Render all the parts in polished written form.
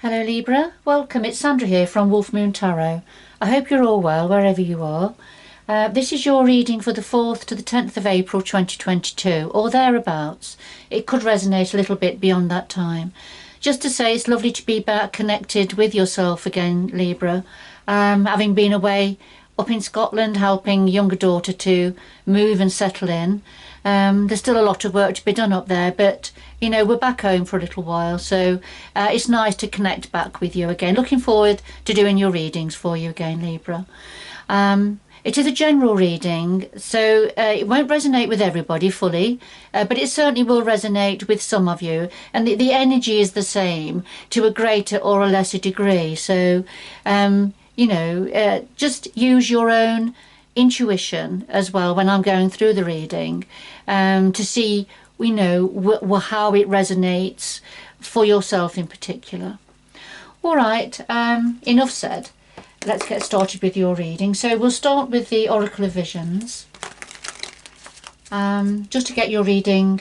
Hello Libra, welcome, it's Sandra here from Wolf Moon Tarot. I hope you're all well wherever you are. This is your reading for the 4th to the 10th of April 2022, or thereabouts. It could resonate a little bit beyond that time. Just to say, it's lovely to be back connected with yourself again, Libra. Having been away up in Scotland helping younger daughter to move and settle in. There's still a lot of work to be done up there, but you know, we're back home for a little while, so it's nice to connect back with you again. Looking forward to doing your readings for you again, Libra. It is a general reading, so it won't resonate with everybody fully, but it certainly will resonate with some of you, and the energy is the same to a greater or a lesser degree. So you know, just use your own intuition as well when I'm going through the reading, to see, you know, how it resonates for yourself in particular. All right, enough said. Let's get started with your reading. So we'll start with the Oracle of Visions, just to get your reading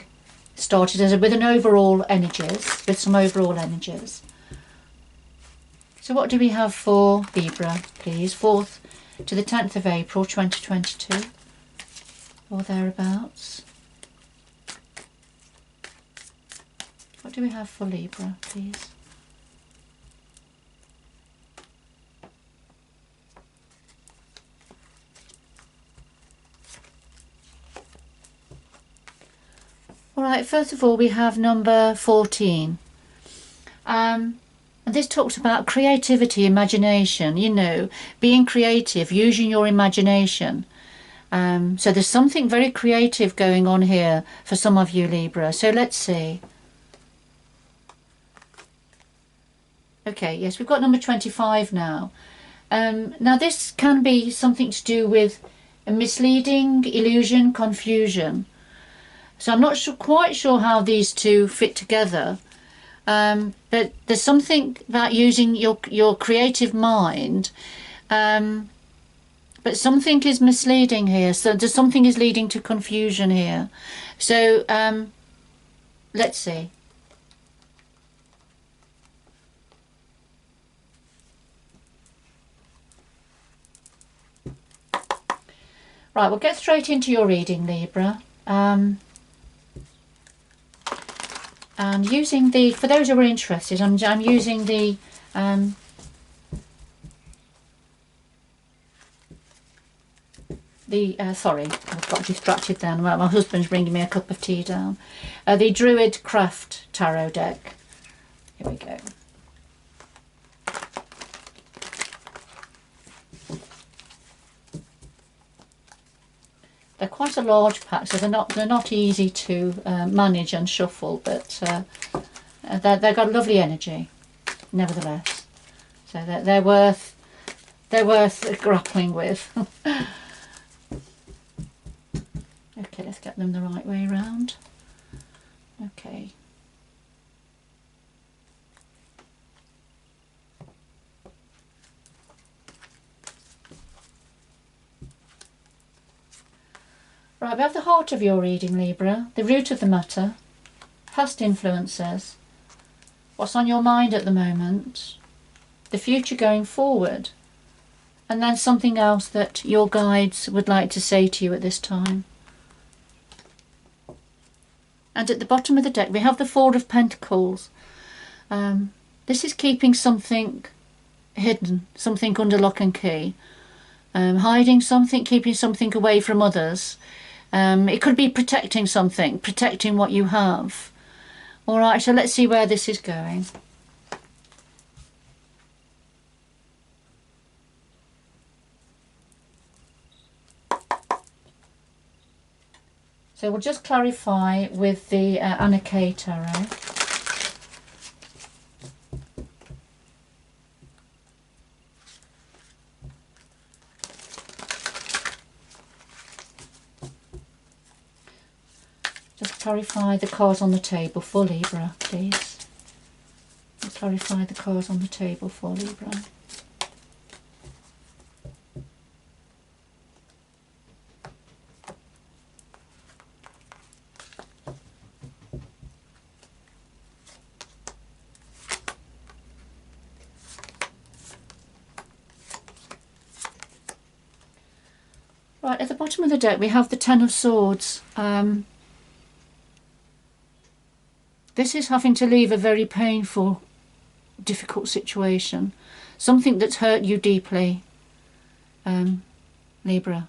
started with an overall energies, with some overall energies. So what do we have for Libra, please? 4th to the 10th of April 2022, or thereabouts. What do we have for Libra, please? All right, first of all, we have number 14. And this talks about creativity, imagination, you know, being creative, using your imagination. So there's something very creative going on here for some of you, Libra. So let's see. Okay, yes, we've got number 25 now. Now this can be something to do with a misleading, illusion, confusion. So I'm not quite sure how these two fit together. But there's something about using your creative mind, but something is misleading here. So there's something is leading to confusion here. So let's see. Right, we'll get straight into your reading, Libra. And using the, for those who are interested, I'm using the sorry, I've got distracted then. Well, my husband's bringing me a cup of tea down. The Druid Craft Tarot deck. Here we go. They're quite a large pack, so they're not easy to manage and shuffle, but they've got lovely energy, nevertheless. So they're worth grappling with. Okay, let's get them the right way around. Okay. Right, we have the heart of your reading, Libra, the root of the matter, past influences, what's on your mind at the moment, the future going forward, and then something else that your guides would like to say to you at this time. And at the bottom of the deck we have the Four of Pentacles. This is keeping something hidden, something under lock and key, hiding something, keeping something away from others. It could be protecting something, protecting what you have. All right, so let's see where this is going. So we'll just clarify with the Anna K Tarot. Just clarify the cards on the table for Libra, please. Clarify the cards on the table for Libra. Right, at the bottom of the deck we have the Ten of Swords. This is having to leave a very painful, difficult situation. Something that's hurt you deeply, Libra.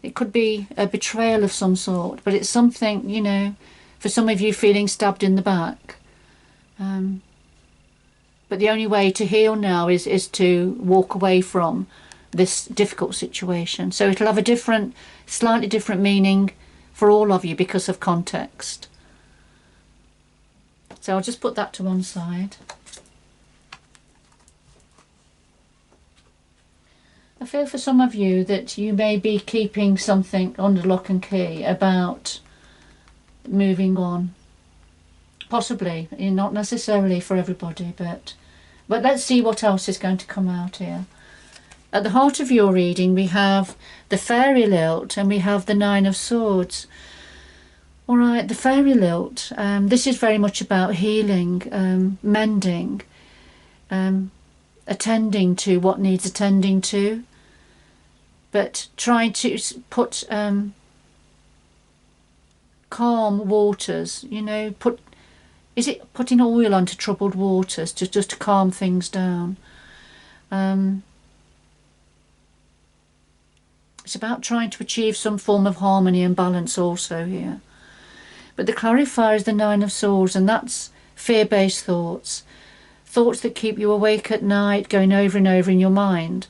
It could be a betrayal of some sort, but it's something, you know, for some of you feeling stabbed in the back. But the only way to heal now is to walk away from this difficult situation. So it'll have a different, slightly different meaning for all of you because of context. So I'll just put that to one side. I feel for some of you that you may be keeping something under lock and key about moving on. Possibly, not necessarily for everybody, but let's see what else is going to come out here. At the heart of your reading we have the fairy lilt and we have the Nine of Swords. Alright, the fairy lilt, this is very much about healing, mending, attending to what needs attending to, but trying to put calm waters, you know, is it putting oil onto troubled waters just to calm things down? It's about trying to achieve some form of harmony and balance also here. But the clarifier is the Nine of Swords, and that's fear-based thoughts. Thoughts that keep you awake at night, going over and over in your mind.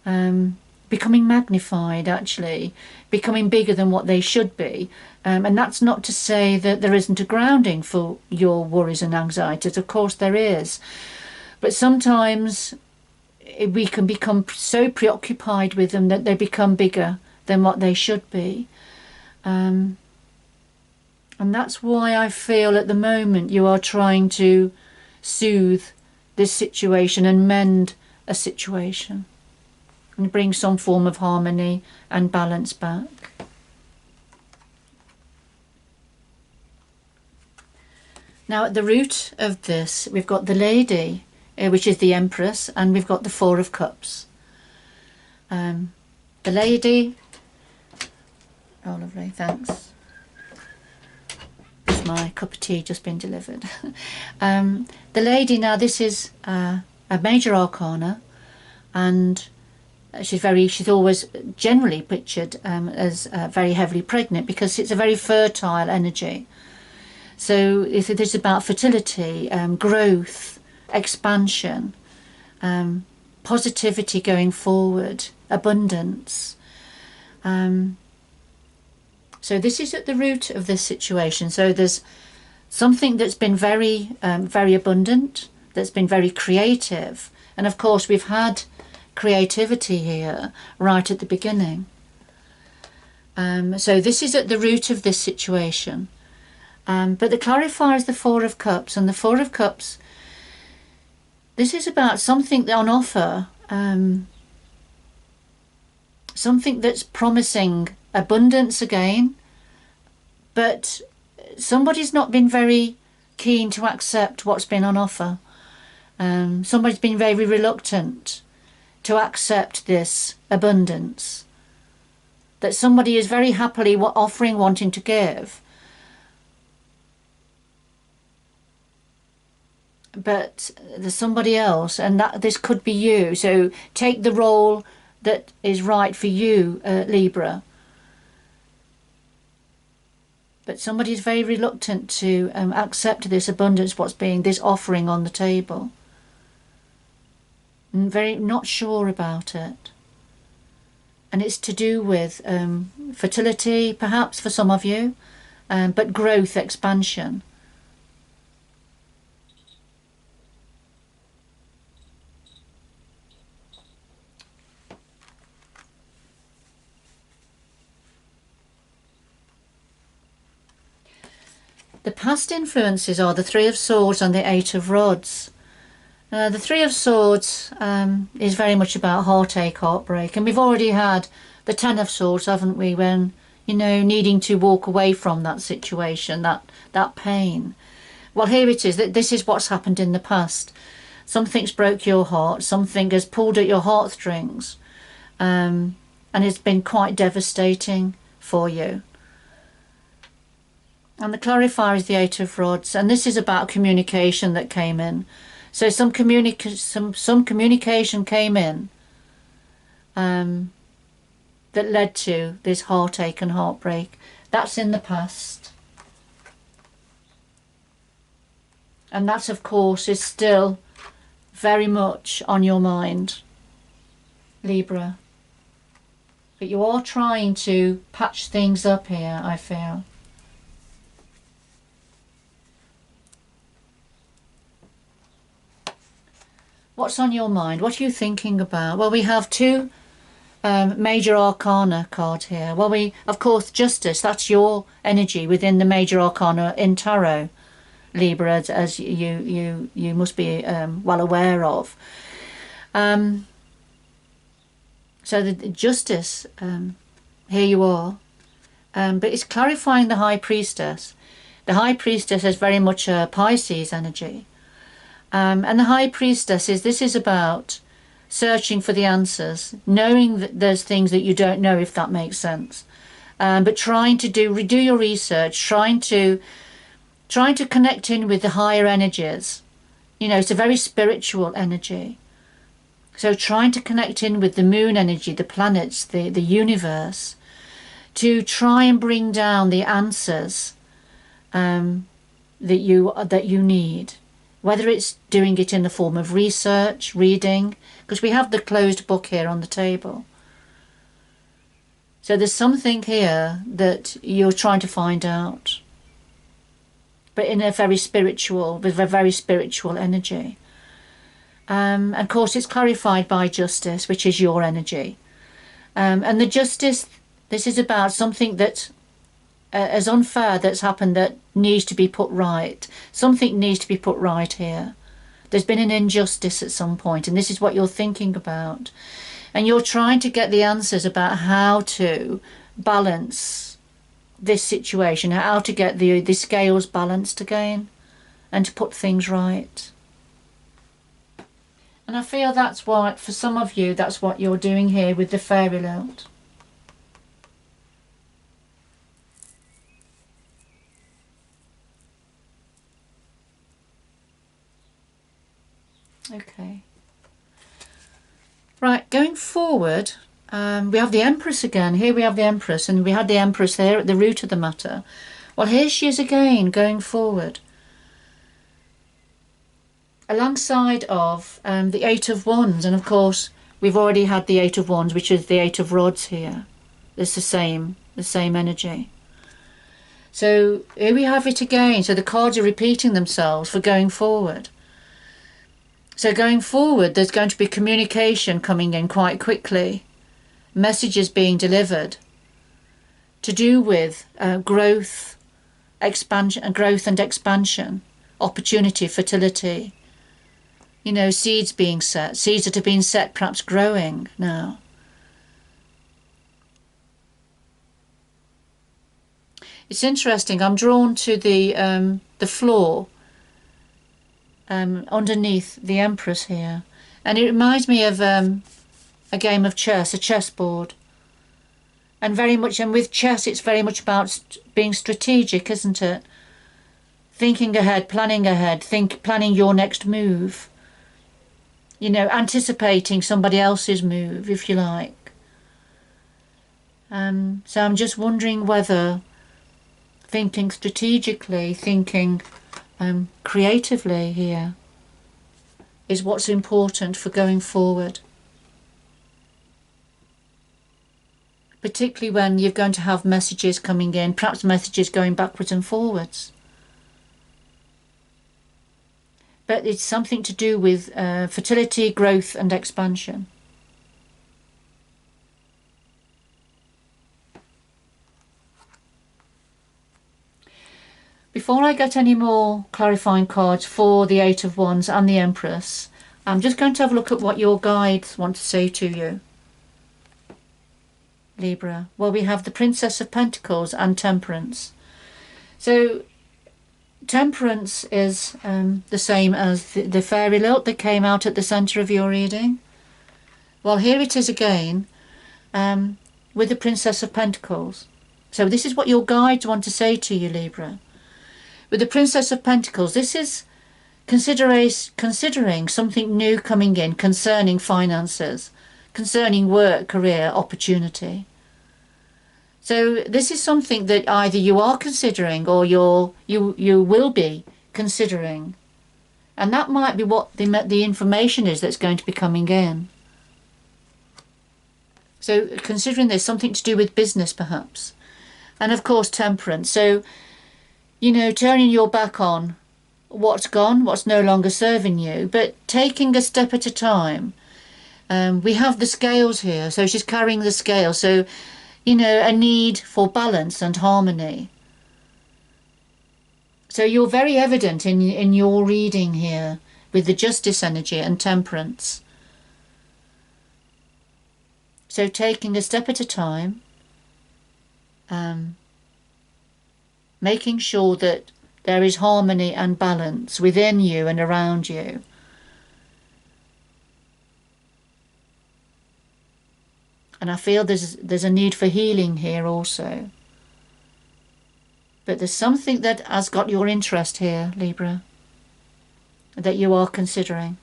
Becoming magnified, actually. Becoming bigger than what they should be. And that's not to say that there isn't a grounding for your worries and anxieties. Of course there is. But sometimes we can become so preoccupied with them that they become bigger than what they should be. And that's why I feel at the moment you are trying to soothe this situation and mend a situation and bring some form of harmony and balance back. Now at the root of this we've got the Lady, which is the Empress, and we've got the Four of Cups. The Lady, oh lovely, thanks. My cup of tea just been delivered. The Lady, now this is a major arcana, and she's always generally pictured as very heavily pregnant because it's a very fertile energy. So this is about fertility, growth, expansion, positivity going forward, abundance. So this is at the root of this situation. So there's something that's been very, very abundant, that's been very creative. And of course we've had creativity here right at the beginning. So this is at the root of this situation. But the clarifier is the Four of Cups. And the Four of Cups, this is about something on offer. Something that's promising abundance again, but somebody's not been very keen to accept what's been on offer. Somebody's been very reluctant to accept this abundance that somebody is very happily offering, wanting to give, but there's somebody else, and that this could be you. So take the role that is right for you, Libra. But somebody is very reluctant to accept this abundance, what's being, this offering on the table. And very not sure about it. And it's to do with fertility, perhaps for some of you, but growth, expansion. The past influences are the Three of Swords and the Eight of Rods. The Three of Swords is very much about heartache, heartbreak, and we've already had the Ten of Swords, haven't we, when, you know, needing to walk away from that situation, that pain. Well, here it is, that this is what's happened in the past. Something's broke your heart, something has pulled at your heartstrings, and it's been quite devastating for you. And the clarifier is the Eight of Rods, and this is about communication that came in. So some communication came in that led to this heartache and heartbreak. That's in the past. And that, of course, is still very much on your mind, Libra. But you are trying to patch things up here, I feel. What's on your mind? What are you thinking about? Well, we have two major arcana cards here. Well, of course, Justice, that's your energy within the major arcana in tarot, Libra, as you must be well aware of. So the Justice, here you are, but it's clarifying the High Priestess. The High Priestess is very much a Pisces energy. And the High Priestess this is about searching for the answers, knowing that there's things that you don't know, if that makes sense, but trying to redo your research, trying to connect in with the higher energies. You know, it's a very spiritual energy. So trying to connect in with the moon energy, the planets, the universe, to try and bring down the answers that you need. Whether it's doing it in the form of research, reading, because we have the closed book here on the table. So there's something here that you're trying to find out, but in a very spiritual, with a very spiritual energy. And of course it's clarified by Justice, which is your energy. And the Justice, this is about something that as unfair that's happened that needs to be put right. Something needs to be put right here. There's been an injustice at some point, and this is what you're thinking about. And you're trying to get the answers about how to balance this situation, how to get the scales balanced again, and to put things right. And I feel that's what, for some of you, that's what you're doing here with the fairy lilt. Okay. Right, going forward, we have the Empress again. Here we have the Empress, and we had the Empress there at the root of the matter. Well, here she is again, going forward. Alongside of the Eight of Wands, and of course, we've already had the Eight of Wands, which is the Eight of Rods here. It's the same energy. So here we have it again. So the cards are repeating themselves for going forward. So going forward, there's going to be communication coming in quite quickly, messages being delivered to do with growth, expansion, and expansion, opportunity, fertility. You know, seeds being set, seeds that have been set, perhaps growing now. It's interesting. I'm drawn to the floor. Underneath the Empress here, and it reminds me of a game of chess, a chessboard, and with chess it's very much about being strategic, isn't it? Thinking ahead, planning ahead, planning your next move, you know, anticipating somebody else's move, if you like. So I'm just wondering whether thinking strategically, thinking creatively here is what's important for going forward, particularly when you're going to have messages coming in, perhaps messages going backwards and forwards, but it's something to do with fertility, growth and expansion. Before I get any more clarifying cards for the Eight of Wands and the Empress, I'm just going to have a look at what your guides want to say to you, Libra. Well, we have the Princess of Pentacles and Temperance. So Temperance is the same as the fairy lilt that came out at the centre of your reading. Well, here it is again. with the Princess of Pentacles. So this is what your guides want to say to you, Libra. With the Princess of Pentacles, this is considering something new coming in concerning finances, concerning work, career, opportunity. So this is something that either you are considering or you will be considering. And that might be what the information is that's going to be coming in. So considering there's something to do with business perhaps. And of course temperance. So, you know, turning your back on what's gone, what's no longer serving you, but taking a step at a time. We have the scales here, so she's carrying the scale. So, you know, a need for balance and harmony. So you're very evident in your reading here with the justice energy and temperance. So taking a step at a time, making sure that there is harmony and balance within you and around you. And I feel there's a need for healing here also. But there's something that has got your interest here, Libra, that you are considering.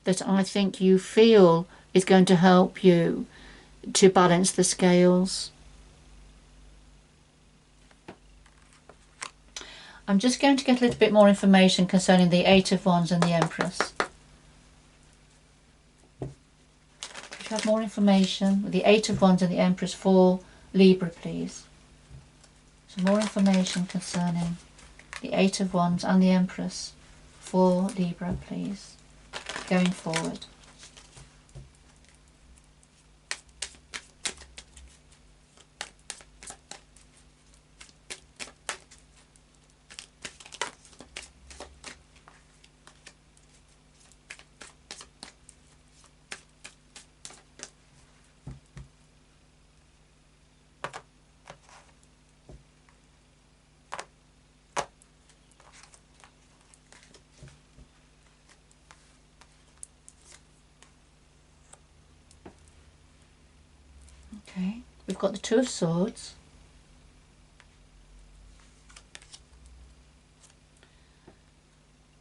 That I think you feel is going to help you to balance the scales. I'm just going to get a little bit more information concerning the Eight of Wands and the Empress. If you have more information with the Eight of Wands and the Empress for Libra, please. Some more information concerning the Eight of Wands and the Empress for Libra, please, going forward. Okay, we've got the Two of Swords.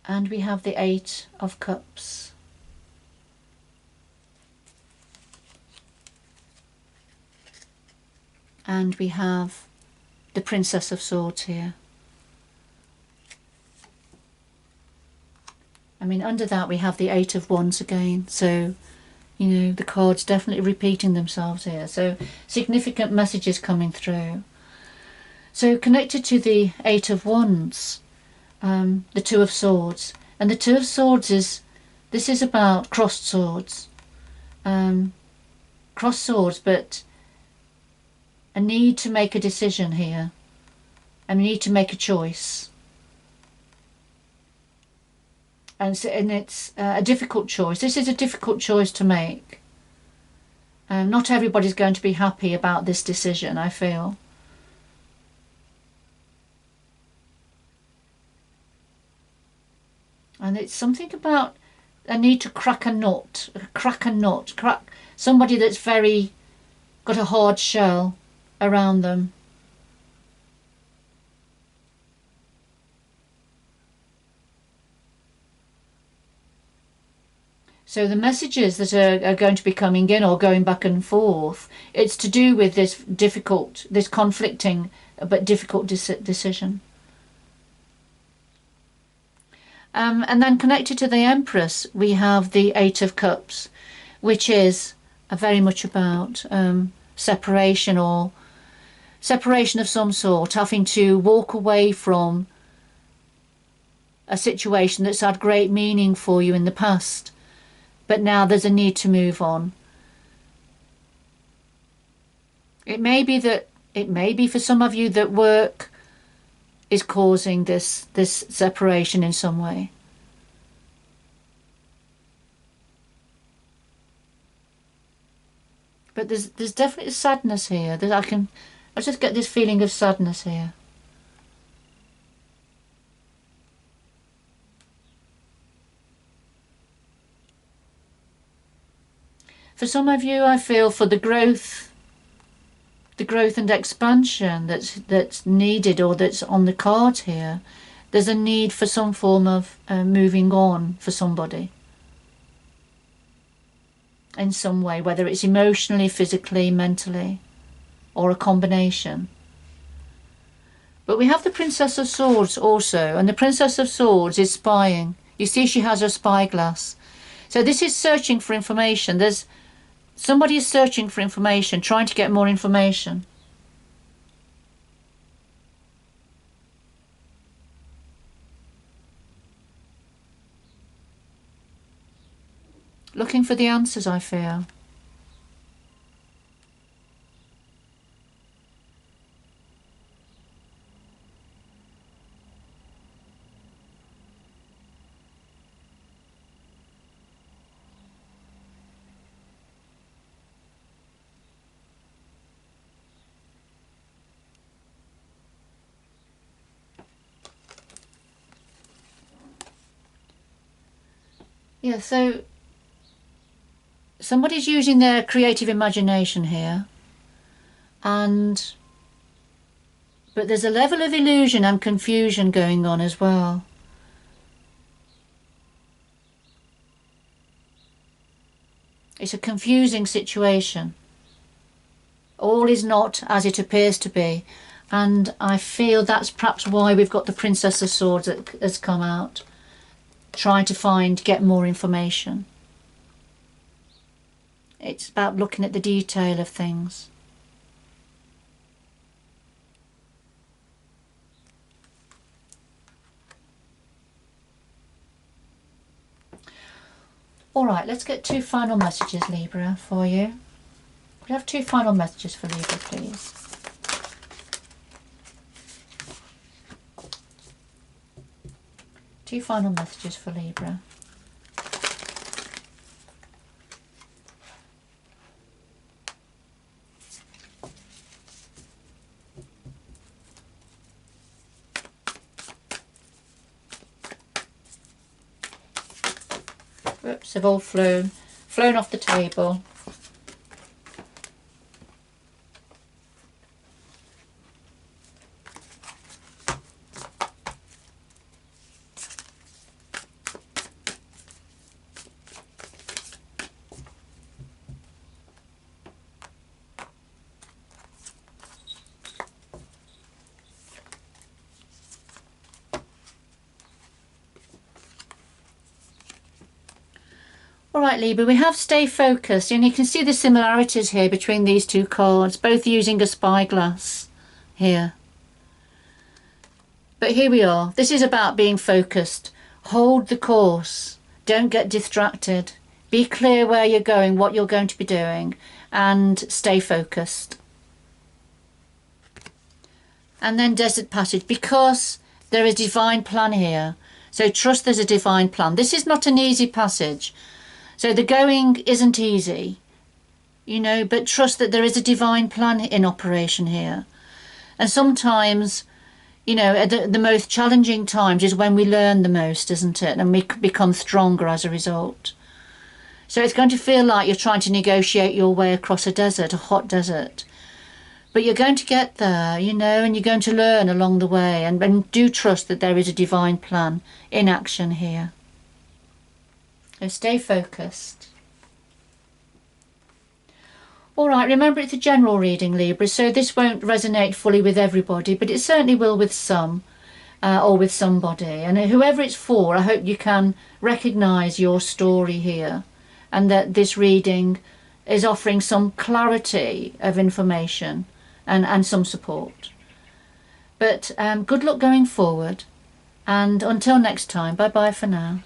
And we have the Eight of Cups. And we have the Princess of Swords here. I mean, under that we have the Eight of Wands again. So, you know, the cards definitely repeating themselves here. So, significant messages coming through. So, connected to the Eight of Wands, the Two of Swords. And the Two of Swords this is about crossed swords. Crossed swords, but a need to make a decision here. And we need to make a choice. And it's a difficult choice. This is a difficult choice to make. Not everybody's going to be happy about this decision, I feel. And it's something about a need to crack a nut, somebody that's very got a hard shell around them. So the messages that are going to be coming in or going back and forth, it's to do with this conflicting but difficult decision. And then connected to the Empress, we have the Eight of Cups, which is very much about separation or separation of some sort, having to walk away from a situation that's had great meaning for you in the past. But now there's a need to move on. It may be for some of you that work is causing this separation in some way. But there's definitely sadness here. I just get this feeling of sadness here. For some of you, I feel for the growth and expansion that's needed or that's on the cards here. There's a need for some form of moving on for somebody in some way, whether it's emotionally, physically, mentally, or a combination. But we have the Princess of Swords also, and the Princess of Swords is spying. You see she has her spyglass. So this is searching for information. Somebody is searching for information, trying to get more information. Looking for the answers, I feel. Yeah, so somebody's using their creative imagination here, but there's a level of illusion and confusion going on as well. It's a confusing situation. All is not as it appears to be, and I feel that's perhaps why we've got the Princess of Swords that has come out, trying to get more information. It's about looking at the detail of things. All right, let's get 2 final messages, Libra, for you. We have 2 final messages for Libra, please. Two final messages for Libra. Whoops, they've all flown off the table. Alright Libra, we have stay focused, and you can see the similarities here between these 2 cards, both using a spyglass here. But here we are. This is about being focused. Hold the course. Don't get distracted. Be clear where you're going, what you're going to be doing, and stay focused. And then Desert Passage, because there is divine plan here. So trust there's a divine plan. This is not an easy passage. So the going isn't easy, but trust that there is a divine plan in operation here. And sometimes, the most challenging times is when we learn the most, isn't it? And we become stronger as a result. So it's going to feel like you're trying to negotiate your way across a hot desert. But you're going to get there, and you're going to learn along the way. And do trust that there is a divine plan in action here. So stay focused. Alright, remember it's a general reading, Libra, so this won't resonate fully with everybody, but it certainly will with some, or with somebody. And whoever it's for, I hope you can recognise your story here, and that this reading is offering some clarity of information and some support. But good luck going forward, and until next time, bye bye for now.